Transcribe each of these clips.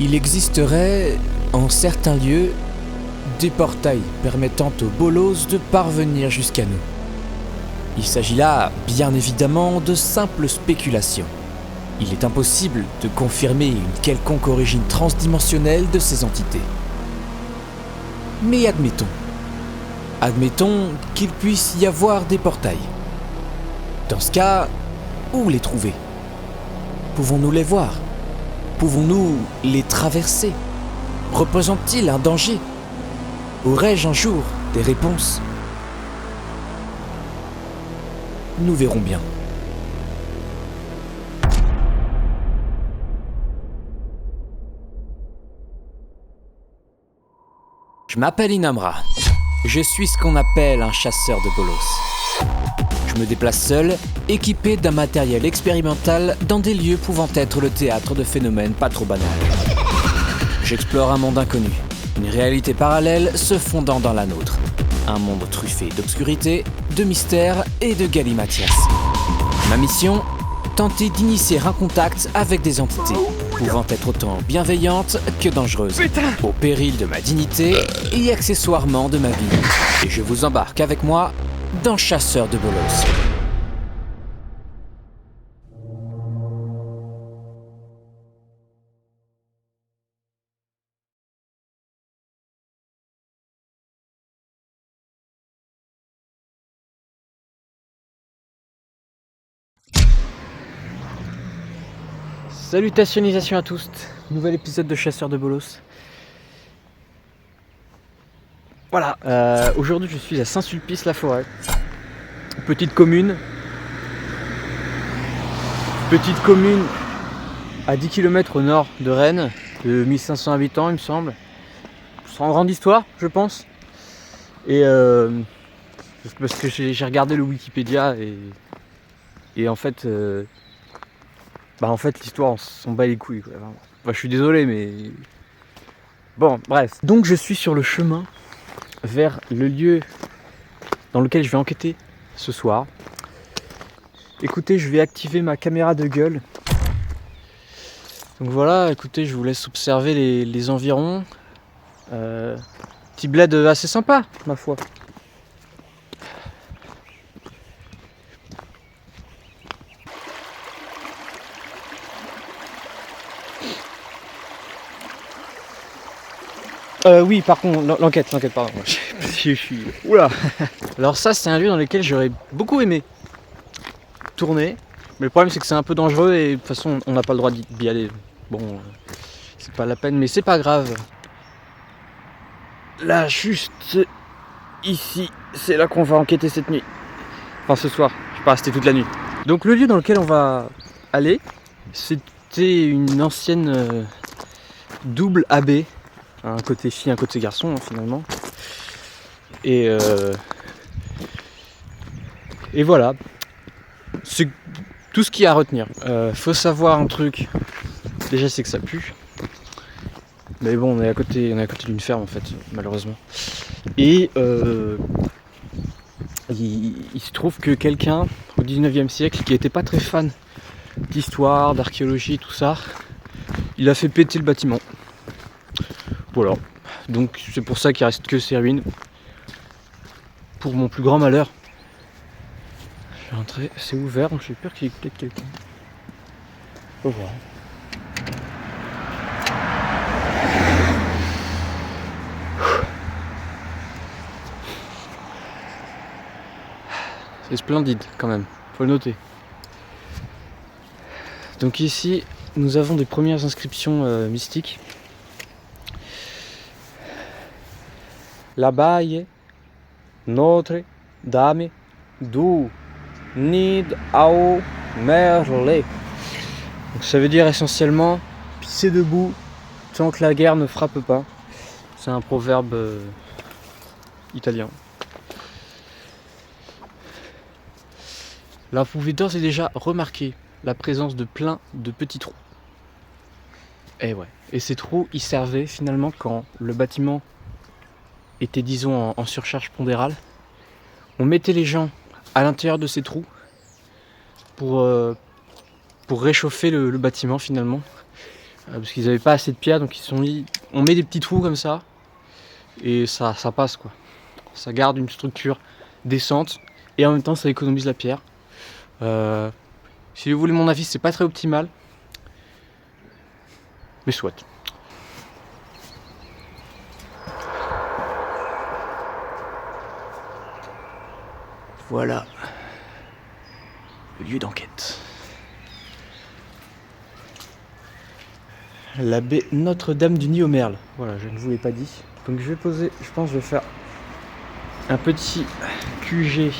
Il existerait, en certains lieux, des portails permettant aux bolos de parvenir jusqu'à nous. Il s'agit là, bien évidemment, de simples spéculations. Il est impossible de confirmer une quelconque origine transdimensionnelle de ces entités. Mais admettons. Admettons qu'il puisse y avoir des portails. Dans ce cas, où les trouver ? Pouvons-nous les voir ? Pouvons-nous les traverser ? Représentent-ils un danger ? Aurais-je un jour des réponses ? Nous verrons bien. Je m'appelle Inamra. Je suis ce qu'on appelle un chasseur de bolos. Je me déplace seul, équipé d'un matériel expérimental dans des lieux pouvant être le théâtre de phénomènes pas trop banals. J'explore un monde inconnu, une réalité parallèle se fondant dans la nôtre. Un monde truffé d'obscurité, de mystère et de galimatias. Ma mission ? Tenter d'initier un contact avec des entités, pouvant être autant bienveillantes que dangereuses, au péril de ma dignité et accessoirement de ma vie. Et je vous embarque avec moi dans Chasseur de bolos. Salutationnisation à tous, nouvel épisode de Chasseur de bolos. Voilà, aujourd'hui je suis à Saint-Sulpice-la-Forêt, petite commune à 10 km au nord de Rennes, de 1500 habitants il me semble, sans grande histoire je pense, et parce que j'ai regardé le Wikipédia et en fait... en fait l'histoire on s'en bat les couilles quoi. Enfin, je suis désolé mais... Bon bref. Donc je suis sur le chemin vers le lieu dans lequel je vais enquêter ce soir. Écoutez, je vais activer ma caméra de gueule. Donc voilà, écoutez, je vous laisse observer les environs. Petit bled assez sympa ma foi. Oui, par contre, l'enquête, pardon. Je suis... Oula. Alors ça, c'est un lieu dans lequel j'aurais beaucoup aimé tourner. Mais le problème, c'est que c'est un peu dangereux et de toute façon, on n'a pas le droit d'y aller. Bon, c'est pas la peine, mais c'est pas grave. Là, juste ici, c'est là qu'on va enquêter cette nuit. Enfin, ce soir. Je vais pas rester toute la nuit. Donc le lieu dans lequel on va aller, c'était une ancienne double AB. Un côté fille, un côté garçon, hein, finalement. Et voilà. C'est tout ce qu'il y a à retenir. Faut savoir un truc. Déjà, c'est que ça pue. Mais bon, on est à côté d'une ferme, en fait, malheureusement. Et il se trouve que quelqu'un, au 19e siècle, qui n'était pas très fan d'histoire, d'archéologie, tout ça, il a fait péter le bâtiment. Voilà, donc c'est pour ça qu'il reste que ces ruines. Pour mon plus grand malheur. Je vais rentrer, c'est ouvert, donc j'ai peur qu'il y ait peut-être quelqu'un. Faut voir. C'est splendide quand même, faut le noter. Donc ici, nous avons des premières inscriptions mystiques. La baie Notre Dame du Nid au Merle. Donc ça veut dire essentiellement pisser debout tant que la guerre ne frappe pas. C'est un proverbe italien. Là, vous pouvez d'ores et déjà remarquer la présence de plein de petits trous. Et ouais. Et ces trous, ils servaient finalement quand le bâtiment était, disons, en surcharge pondérale. On mettait les gens à l'intérieur de ces trous pour réchauffer le bâtiment finalement. parce qu'ils n'avaient pas assez de pierre, donc ils se sont mis, on met des petits trous comme ça et ça passe quoi. Ça garde une structure décente et en même temps ça économise la pierre. Si vous voulez mon avis, c'est pas très optimal, mais soit. Voilà le lieu d'enquête. La baie Notre-Dame du Nid aux Merles. Voilà, je ne vous l'ai pas dit. Donc je vais poser, je pense que je vais faire un petit QG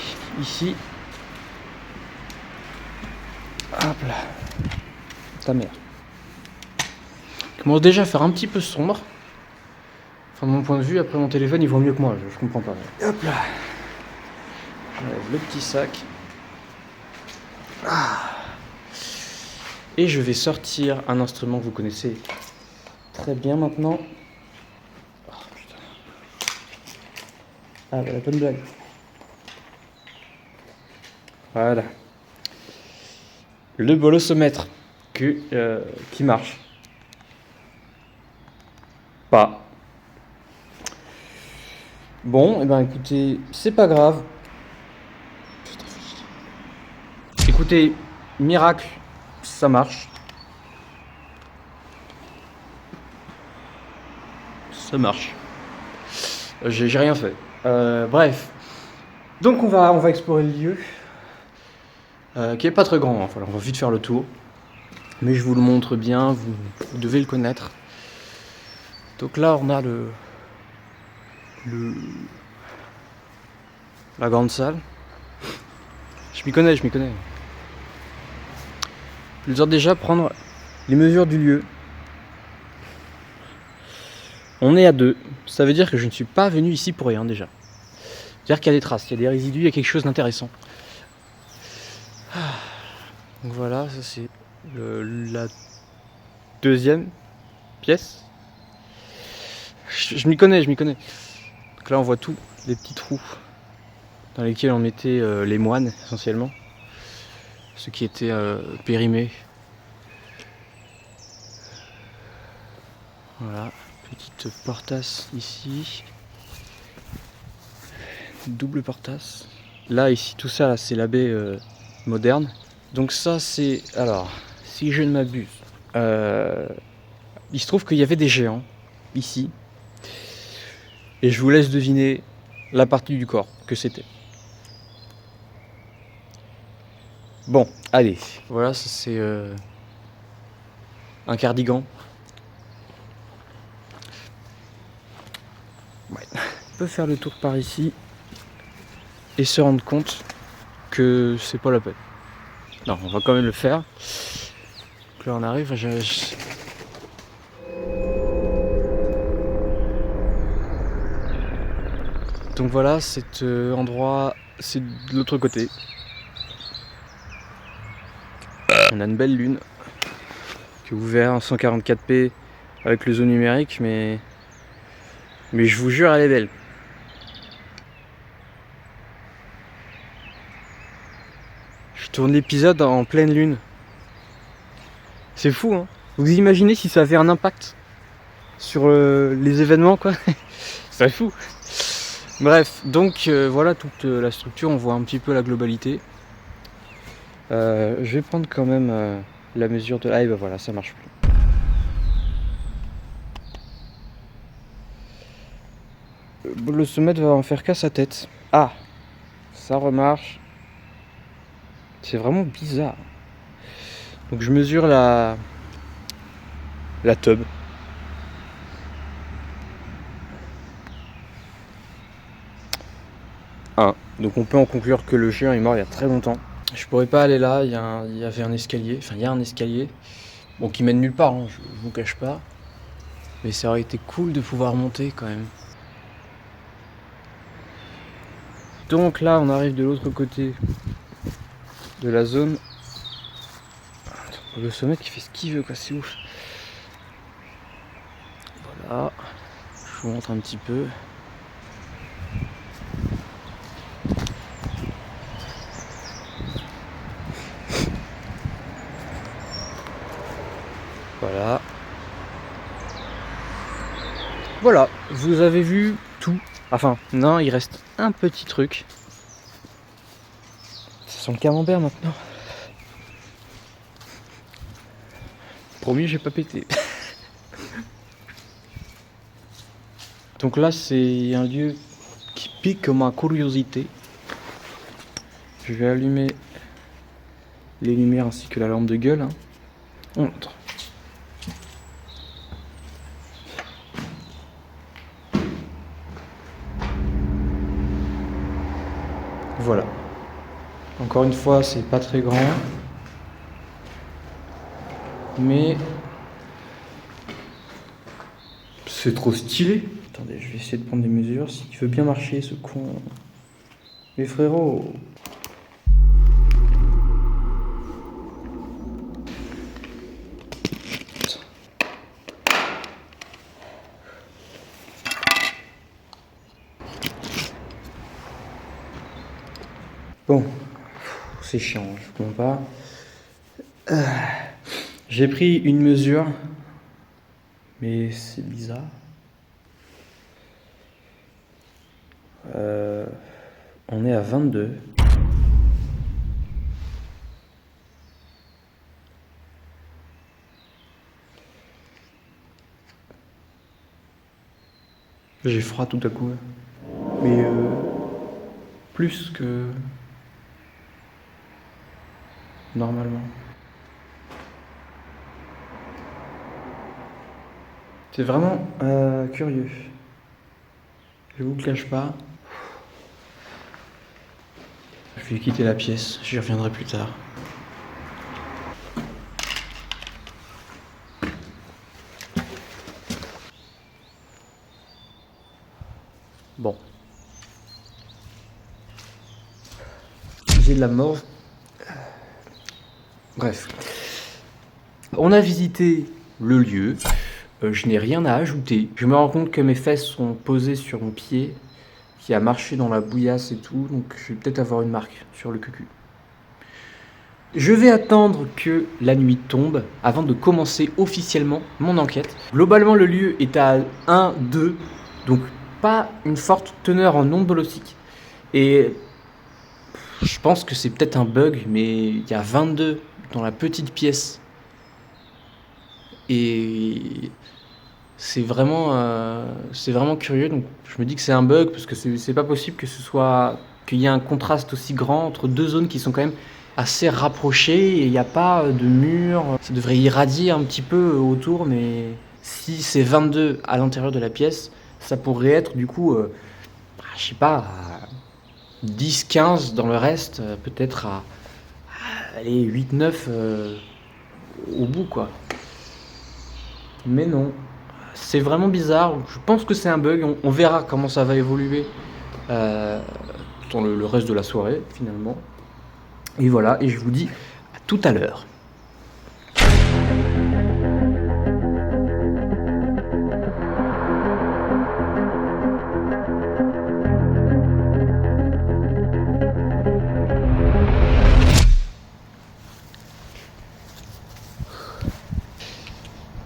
ici. Hop là. Ta mère. Qui commence déjà à faire un petit peu sombre. Enfin, de mon point de vue, après mon téléphone, il voit mieux que moi, je comprends pas. Hop là. J'enlève le petit sac. Et je vais sortir un instrument que vous connaissez très bien maintenant. Oh, putain. Ah, bah, la bonne blague. Voilà. Le bolosomètre qui marche. Pas. Bon, et ben écoutez, c'est pas grave. Écoutez, miracle, ça marche. Ça marche. J'ai rien fait. Bref. Donc on va explorer le lieu. Qui est pas très grand, hein. Voilà, on va vite faire le tour. Mais je vous le montre bien, vous devez le connaître. Donc là on a la grande salle. Je m'y connais. Je dois déjà prendre les mesures du lieu. On est à 2. Ça veut dire que je ne suis pas venu ici pour rien déjà. C'est-à-dire qu'il y a des traces, il y a des résidus, il y a quelque chose d'intéressant. Donc voilà, ça c'est la deuxième pièce. Je m'y connais. Donc là on voit tout, les petits trous dans lesquels on mettait les moines essentiellement. Ceux qui étaient périmés. Voilà, petite portasse ici. Double portasse. Là ici tout ça là, c'est la baie moderne. Donc ça c'est, alors si je ne m'abuse, il se trouve qu'il y avait des géants ici. Et je vous laisse deviner la partie du corps que c'était. Bon, allez. Voilà, ça c'est un cardigan. Ouais. On peut faire le tour par ici et se rendre compte que c'est pas la peine. Non, on va quand même le faire. Donc là on arrive, Donc voilà, cet endroit, c'est de l'autre côté. On a une belle lune que vous verrez en 144p avec le zoom numérique, mais je vous jure, elle est belle. Je tourne l'épisode en pleine lune. C'est fou, hein. Vous imaginez si ça avait un impact sur les événements, quoi. C'est fou. Bref, donc voilà toute la structure, on voit un petit peu la globalité. Je vais prendre quand même la mesure de... Ah et ben voilà, ça marche plus. Le sommet va en faire qu'à sa tête. Ah, ça remarche. C'est vraiment bizarre. Donc je mesure la tub. Donc on peut en conclure que le chien est mort il y a très longtemps. Je pourrais pas aller là, il y avait un escalier, enfin il y a un escalier, bon qui mène nulle part, hein, je vous cache pas. Mais ça aurait été cool de pouvoir monter quand même. Donc là on arrive de l'autre côté de la zone. Le sommet qui fait ce qu'il veut, quoi, c'est ouf. Voilà, je vous montre un petit peu. Voilà. Voilà, vous avez vu tout. Enfin, non, il reste un petit truc. Ça sent le camembert maintenant. Promis, j'ai pas pété. Donc là, c'est un lieu qui pique ma curiosité. Je vais allumer les lumières ainsi que la lampe de gueule. On entre. Voilà. Encore une fois, c'est pas très grand. Mais c'est trop stylé. Attendez, je vais essayer de prendre des mesures. S'il veut bien marcher, ce con. Mais frérot. Bon, c'est chiant, je comprends pas. J'ai pris une mesure, mais c'est bizarre. On est à 22. J'ai froid tout à coup. Mais plus que normalement. C'est vraiment curieux. Je vous le cache pas. Je vais quitter la pièce, j'y reviendrai plus tard. Bon. J'ai de la morve. Bref. On a visité le lieu. Je n'ai rien à ajouter. Je me rends compte que mes fesses sont posées sur mon pied, qui a marché dans la bouillasse et tout, donc je vais peut-être avoir une marque sur le cucu. Je vais attendre que la nuit tombe avant de commencer officiellement mon enquête. Globalement, le lieu est à 1, 2, donc pas une forte teneur en ondes bolosiques. Et je pense que c'est peut-être un bug, mais il y a 22 dans la petite pièce. Et c'est vraiment curieux, donc je me dis que c'est un bug, parce que c'est pas possible que ce soit qu'il y ait un contraste aussi grand entre deux zones qui sont quand même assez rapprochées, et il n'y a pas de mur, ça devrait irradier un petit peu autour, mais si c'est 22 à l'intérieur de la pièce, ça pourrait être du coup, je sais pas, à 10, 15 dans le reste, peut-être à allez, 8, 9 au bout quoi. Mais non. C'est vraiment bizarre, je pense que c'est un bug, on verra comment ça va évoluer dans le reste de la soirée finalement. Et voilà, et je vous dis à tout à l'heure.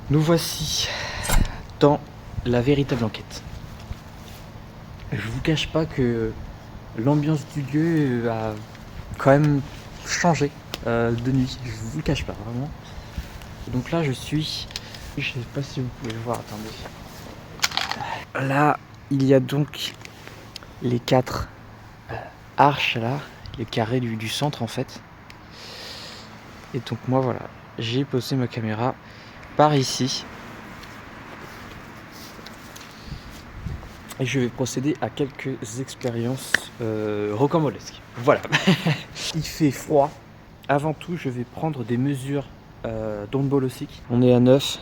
Nous voici dans la véritable enquête. Je vous cache pas que l'ambiance du lieu a quand même changé de nuit. Je vous le cache pas vraiment. Donc là je sais pas si vous pouvez le voir, attendez. Là il y a donc les 4 arches là, les carrés du centre en fait. Et donc moi voilà, j'ai posé ma caméra par ici. Et je vais procéder à quelques expériences rocambolesques. Voilà. Il fait froid. Avant tout, je vais prendre des mesures d'ondes bolosiques. On est à 9.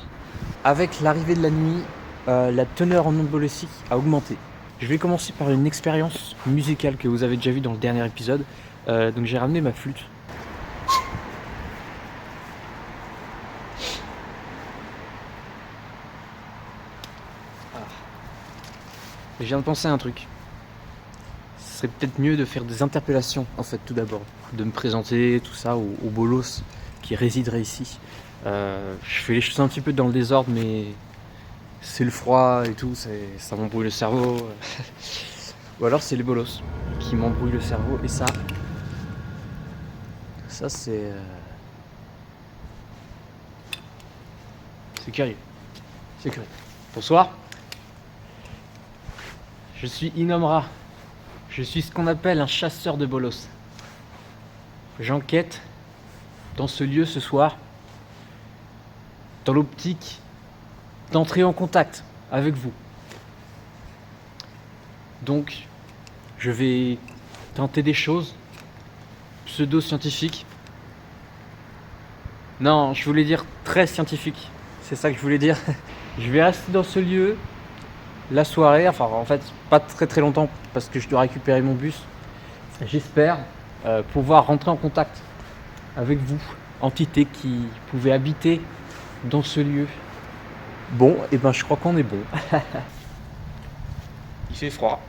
Avec l'arrivée de la nuit, la teneur en ondes bolosiques a augmenté. Je vais commencer par une expérience musicale que vous avez déjà vue dans le dernier épisode. Donc j'ai ramené ma flûte. Je viens de penser à un truc. Ce serait peut-être mieux de faire des interpellations, en fait, tout d'abord. De me présenter, tout ça, au bolos qui résiderait ici. Je fais les choses un petit peu dans le désordre, mais c'est le froid et tout, ça m'embrouille le cerveau. Ou alors c'est les bolos qui m'embrouillent le cerveau. Et ça c'est curieux. C'est curieux. Bonsoir. Je suis Inomra. Je suis ce qu'on appelle un chasseur de bolos. J'enquête dans ce lieu ce soir, dans l'optique d'entrer en contact avec vous. Donc, je vais tenter des choses pseudo-scientifiques. Non, je voulais dire très scientifiques. C'est ça que je voulais dire. Je vais rester dans ce lieu la soirée, enfin en fait pas très très longtemps parce que je dois récupérer mon bus. J'espère pouvoir rentrer en contact avec vous, entité qui pouvait habiter dans ce lieu. Bon, et ben je crois qu'on est bon. Il fait froid.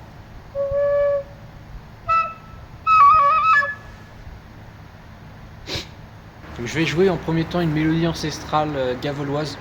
Donc, je vais jouer en premier temps une mélodie ancestrale gavoloise.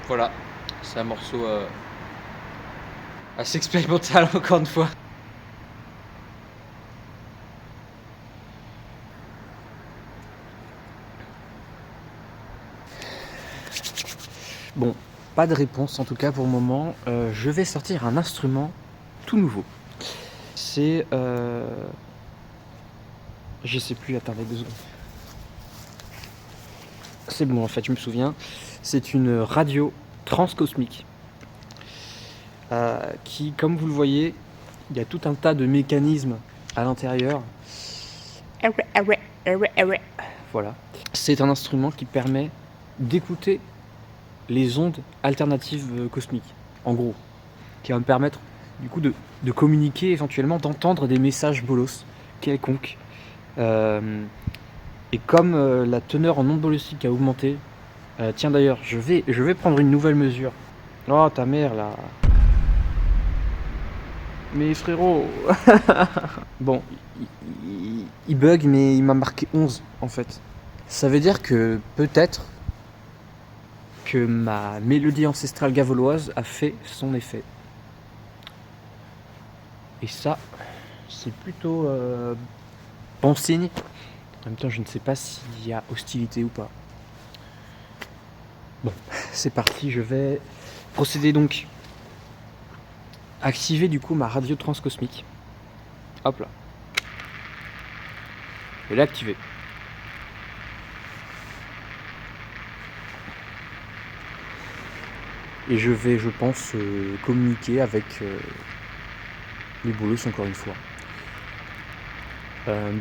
Voilà, c'est un morceau assez expérimental encore une fois. Bon, pas de réponse en tout cas pour le moment. Je vais sortir un instrument tout nouveau. C'est... Je sais plus, attendez 2 secondes. C'est bon en fait, je me souviens. C'est une radio transcosmique qui, comme vous le voyez, il y a tout un tas de mécanismes à l'intérieur. Voilà. C'est un instrument qui permet d'écouter les ondes alternatives cosmiques, en gros, qui va me permettre du coup de communiquer, éventuellement d'entendre des messages bolos quelconques. Et comme la teneur en ondes bolossiques a augmenté, tiens d'ailleurs, je vais prendre une nouvelle mesure. Oh ta mère là. Mais frérot. Bon, il bug mais il m'a marqué 11 en fait. Ça veut dire que peut-être que ma mélodie ancestrale gavoloise a fait son effet. Et ça, c'est plutôt bon signe. En même temps, je ne sais pas s'il y a hostilité ou pas. Bon, c'est parti, je vais procéder donc à activer du coup ma radio transcosmique. Hop là. Je vais l'activer. Et je vais, je pense, communiquer avec les bolos encore une fois.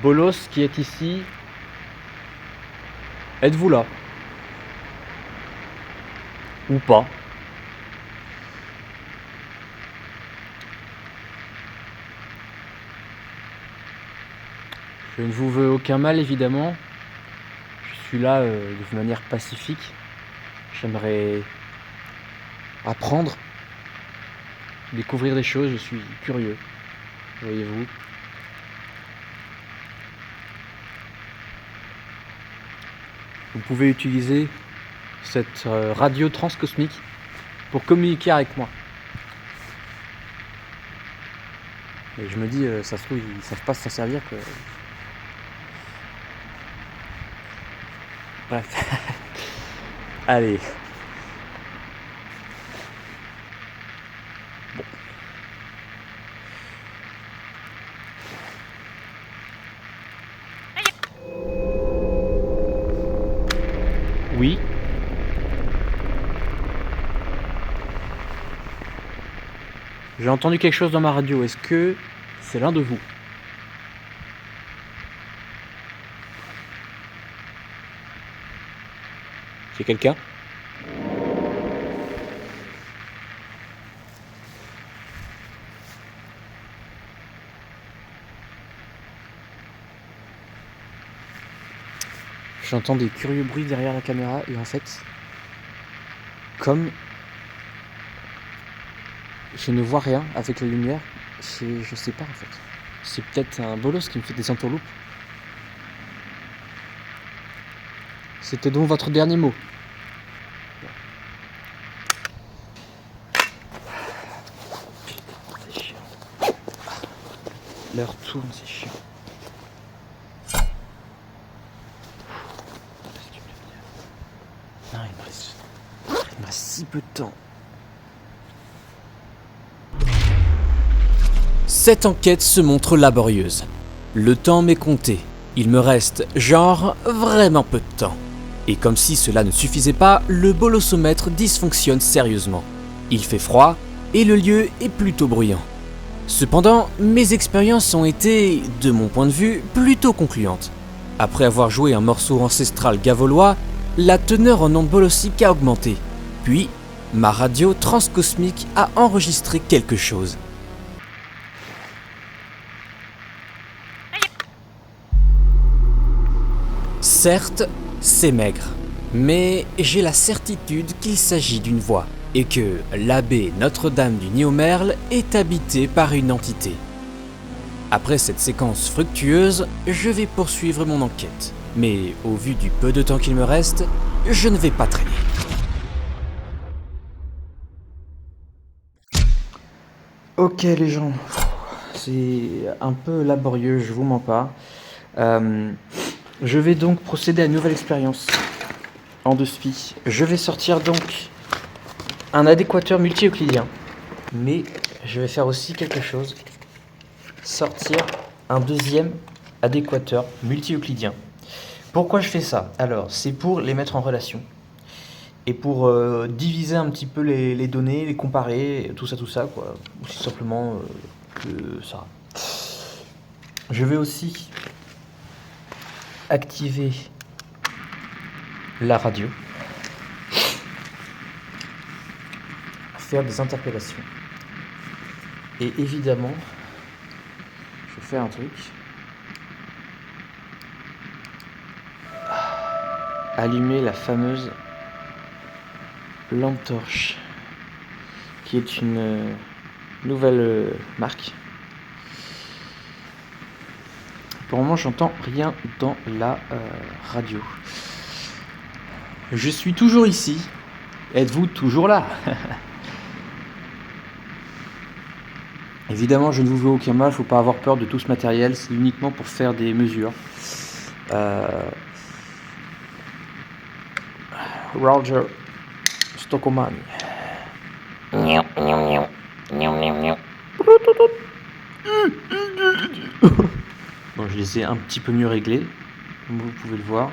Bolos qui est ici, êtes-vous là? Ou pas? Je ne vous veux aucun mal évidemment. Je suis là de manière pacifique. J'aimerais apprendre, découvrir des choses, je suis curieux, voyez-vous. Vous pouvez utiliser cette radio transcosmique pour communiquer avec moi. Et je me dis, ça se trouve, ils savent pas s'en servir, quoi. Bref. Allez. J'ai entendu quelque chose dans ma radio. Est-ce que c'est l'un de vous? C'est quelqu'un? J'entends des curieux bruits derrière la caméra et en fait, comme je ne vois rien avec la lumière, je sais pas en fait. C'est peut-être un bolos qui me fait des entourloupes. C'était donc votre dernier mot. C'est chiant. L'heure tourne, c'est chiant. Non, il me reste si peu de temps. Cette enquête se montre laborieuse. Le temps m'est compté. Il me reste, genre, vraiment peu de temps. Et comme si cela ne suffisait pas, le bolosomètre dysfonctionne sérieusement. Il fait froid et le lieu est plutôt bruyant. Cependant, mes expériences ont été, de mon point de vue, plutôt concluantes. Après avoir joué un morceau ancestral gavolois, la teneur en ondes bolosiques a augmenté. Puis, ma radio transcosmique a enregistré quelque chose. Certes, c'est maigre, mais j'ai la certitude qu'il s'agit d'une voix et que l'abbé Notre-Dame du Nid-aux-Merles est habité par une entité. Après cette séquence fructueuse, je vais poursuivre mon enquête, mais au vu du peu de temps qu'il me reste, je ne vais pas traîner. Ok les gens, c'est un peu laborieux, je vous mens pas. Je vais donc procéder à une nouvelle expérience en 2 spi. Je vais sortir donc un adéquateur multi-euclidien. Mais je vais faire aussi quelque chose. Sortir un deuxième adéquateur multi-euclidien. Pourquoi je fais ça? Alors, c'est pour les mettre en relation. Et pour diviser un petit peu les données, les comparer, tout ça, quoi. Aussi simplement que ça. Je vais aussi activer la radio, faire des interpellations. Et évidemment, je fais un truc. Allumer la fameuse lampe torche, qui est une nouvelle marque. Pour le moment, j'entends rien dans la radio. Je suis toujours ici. Êtes-vous toujours là? Évidemment, je ne vous veux aucun mal, il ne faut pas avoir peur de tout ce matériel, c'est uniquement pour faire des mesures. Roger Stockomani. Bon, je les ai un petit peu mieux réglés, comme vous pouvez le voir.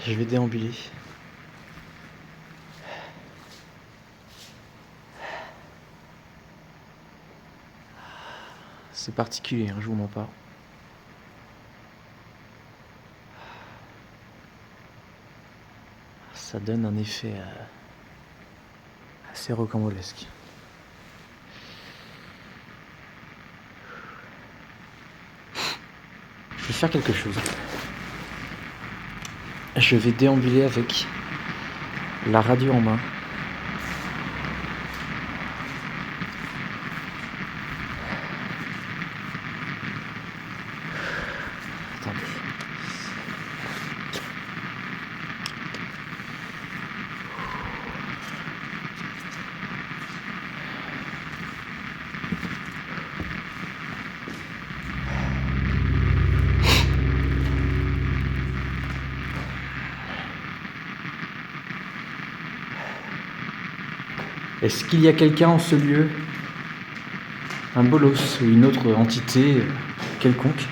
Je vais déambuler. C'est particulier, je vous mens pas. Ça donne un effet assez rocambolesque. Je vais faire quelque chose. Je vais déambuler avec la radio en main. Attendez. Est-ce qu'il y a quelqu'un en ce lieu? Un bolos ou une autre entité quelconque.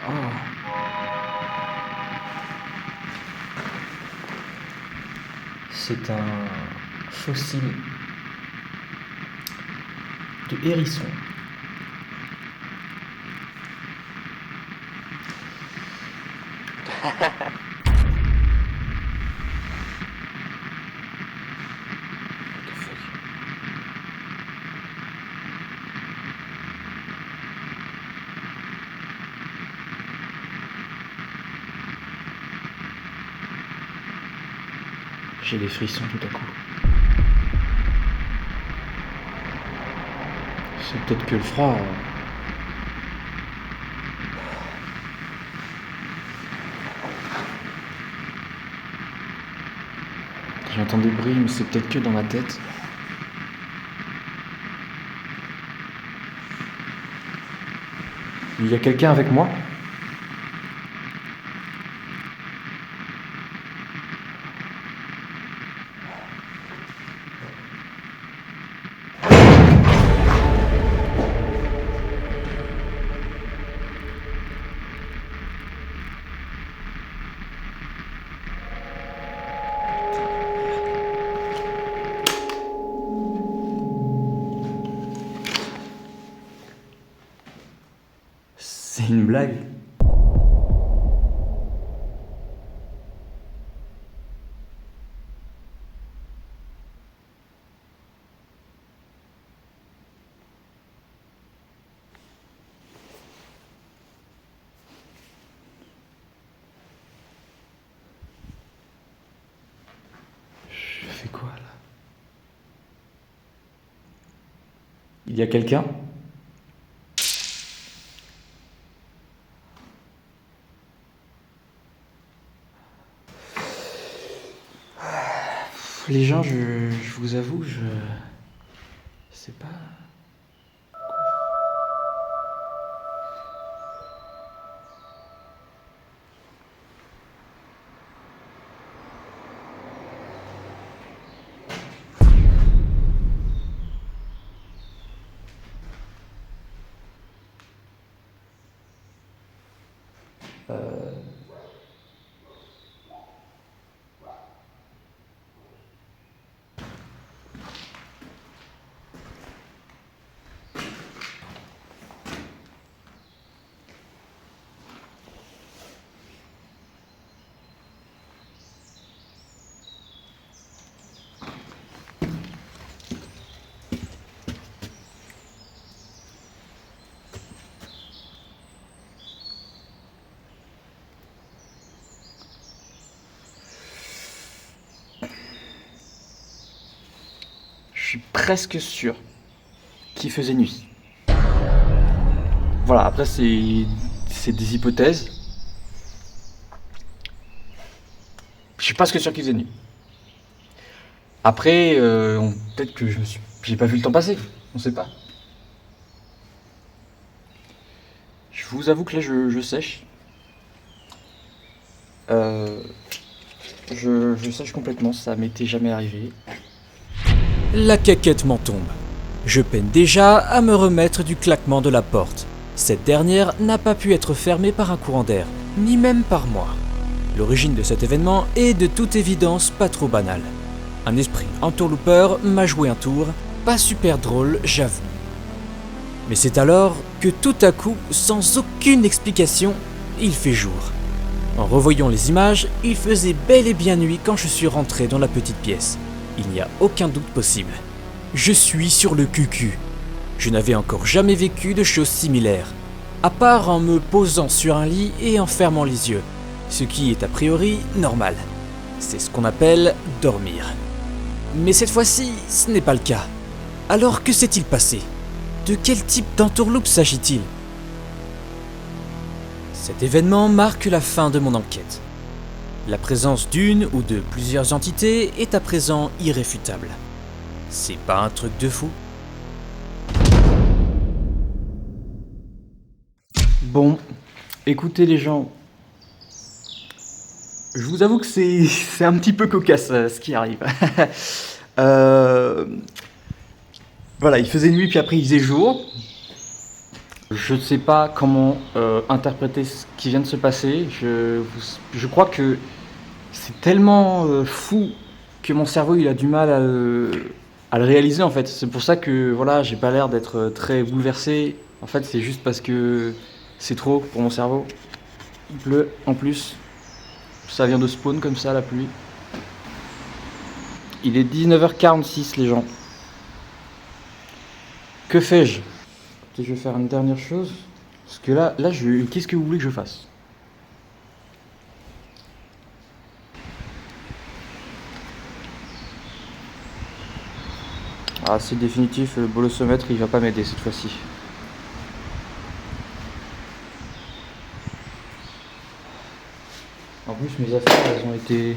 Oh. C'est un fossile de hérisson. J'ai des frissons tout à coup. C'est peut-être que le froid. J'entends des bruits, mais c'est peut-être que dans ma tête. Il y a quelqu'un avec moi? C'est une blague. Je fais quoi là? Il y a quelqu'un? Les gens, je vous avoue, je sais pas. Je suis presque sûr qu'il faisait nuit. Voilà, après c'est des hypothèses. Je suis presque sûr qu'il faisait nuit. Après, peut-être que j'ai pas vu le temps passer, on sait pas. Je vous avoue que là je sèche. Je sèche complètement, ça m'était jamais arrivé. La caquette m'en tombe. Je peine déjà à me remettre du claquement de la porte. Cette dernière n'a pas pu être fermée par un courant d'air, ni même par moi. L'origine de cet événement est de toute évidence pas trop banale. Un esprit entourloupeur m'a joué un tour, pas super drôle, j'avoue. Mais c'est alors que tout à coup, sans aucune explication, il fait jour. En revoyant les images, il faisait bel et bien nuit quand je suis rentré dans la petite pièce. Il n'y a aucun doute possible. Je suis sur le cul-cul. Je n'avais encore jamais vécu de choses similaires, à part en me posant sur un lit et en fermant les yeux, ce qui est a priori normal. C'est ce qu'on appelle dormir. Mais cette fois-ci, ce n'est pas le cas. Alors que s'est-il passé? De quel type d'entourloupe s'agit-il? Cet événement marque la fin de mon enquête. La présence d'une ou de plusieurs entités est à présent irréfutable. C'est pas un truc de fou? Bon, écoutez les gens, je vous avoue que c'est un petit peu cocasse ce qui arrive. Voilà, il faisait nuit puis après il faisait jour. Je ne sais pas comment interpréter ce qui vient de se passer. Je crois que c'est tellement fou que mon cerveau il a du mal à le réaliser en fait. C'est pour ça que voilà, j'ai pas l'air d'être très bouleversé. En fait, c'est juste parce que c'est trop pour mon cerveau. Il pleut en plus. Ça vient de spawn comme ça, la pluie. Il est 19h46 les gens. Que fais-je ? Je vais faire une dernière chose. Parce que là qu'est-ce que vous voulez que je fasse ? Ah, c'est définitif, le bolosomètre il va pas m'aider cette fois-ci. En plus, mes affaires elles ont été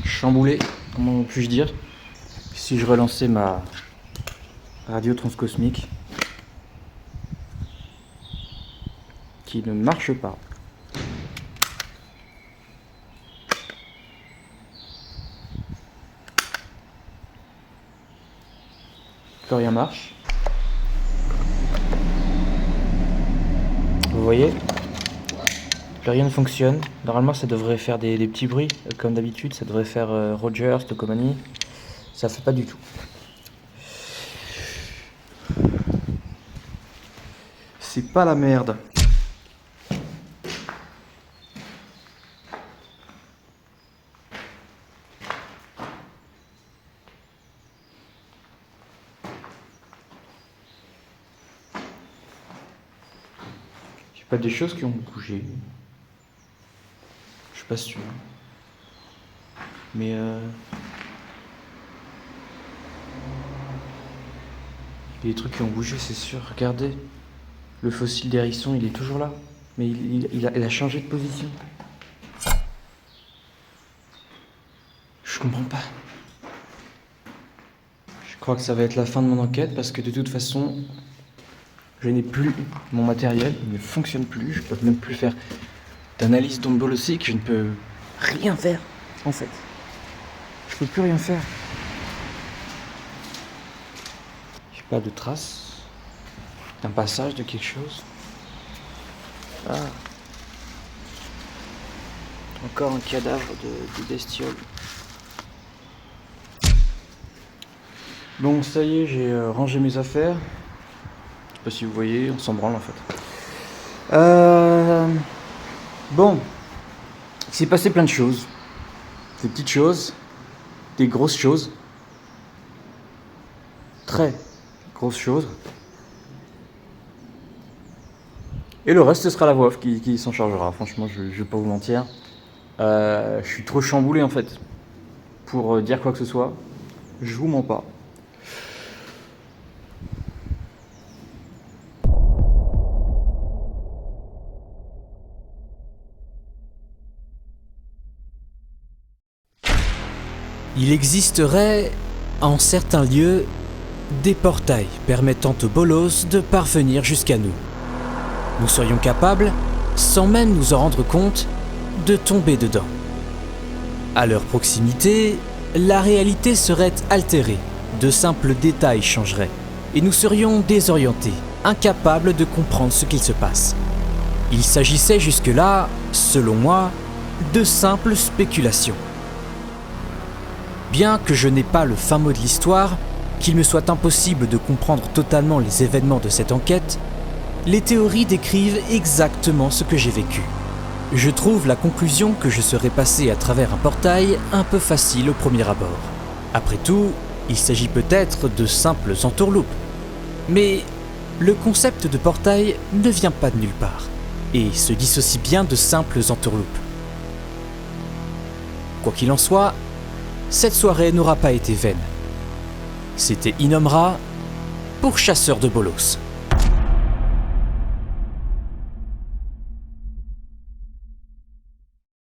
chamboulées, comment puis-je dire ? Si je relançais ma radio transcosmique qui ne marche pas. Plus rien marche. Vous voyez ? Plus rien ne fonctionne. Normalement ça devrait faire des petits bruits comme d'habitude, ça devrait faire Roger, Stocomanie. Ça fait pas du tout. C'est pas la merde. J'ai pas des choses qui ont bougé. Je suis pas sûr. Mais il y a des trucs qui ont bougé, c'est sûr. Regardez. Le fossile d'hérisson, il est toujours là. Mais il a changé de position. Je comprends pas. Je crois que ça va être la fin de mon enquête parce que de toute façon, je n'ai plus mon matériel. Il ne fonctionne plus. Je peux même plus faire d'analyse d'ondes bolosiques. Je ne peux rien faire, en fait. Je peux plus rien faire. J'ai pas de traces d'un passage de quelque chose. Ah. Encore un cadavre de bestiole. Bon, ça y est, j'ai rangé mes affaires. Je sais pas si vous voyez, on s'en branle en fait. Bon, il s'est passé plein de choses. Des petites choses, des grosses choses. Très grosses choses. Et le reste, ce sera la voix off qui s'en chargera. Franchement, je vais pas vous mentir. Je suis trop chamboulé en fait pour dire quoi que ce soit. Je vous mens pas. Il existerait, en certains lieux, des portails permettant aux bolos de parvenir jusqu'à nous. Nous serions capables, sans même nous en rendre compte, de tomber dedans. À leur proximité, la réalité serait altérée, de simples détails changeraient, et nous serions désorientés, incapables de comprendre ce qu'il se passe. Il s'agissait jusque-là, selon moi, de simples spéculations. Bien que je n'ai pas le fin mot de l'histoire, qu'il me soit impossible de comprendre totalement les événements de cette enquête, les théories décrivent exactement ce que j'ai vécu. Je trouve la conclusion que je serais passé à travers un portail un peu facile au premier abord. Après tout, il s'agit peut-être de simples entourloupes. Mais le concept de portail ne vient pas de nulle part, et se dissocie bien de simples entourloupes. Quoi qu'il en soit, cette soirée n'aura pas été vaine. C'était Innomra pour Chasseurs de Bolos.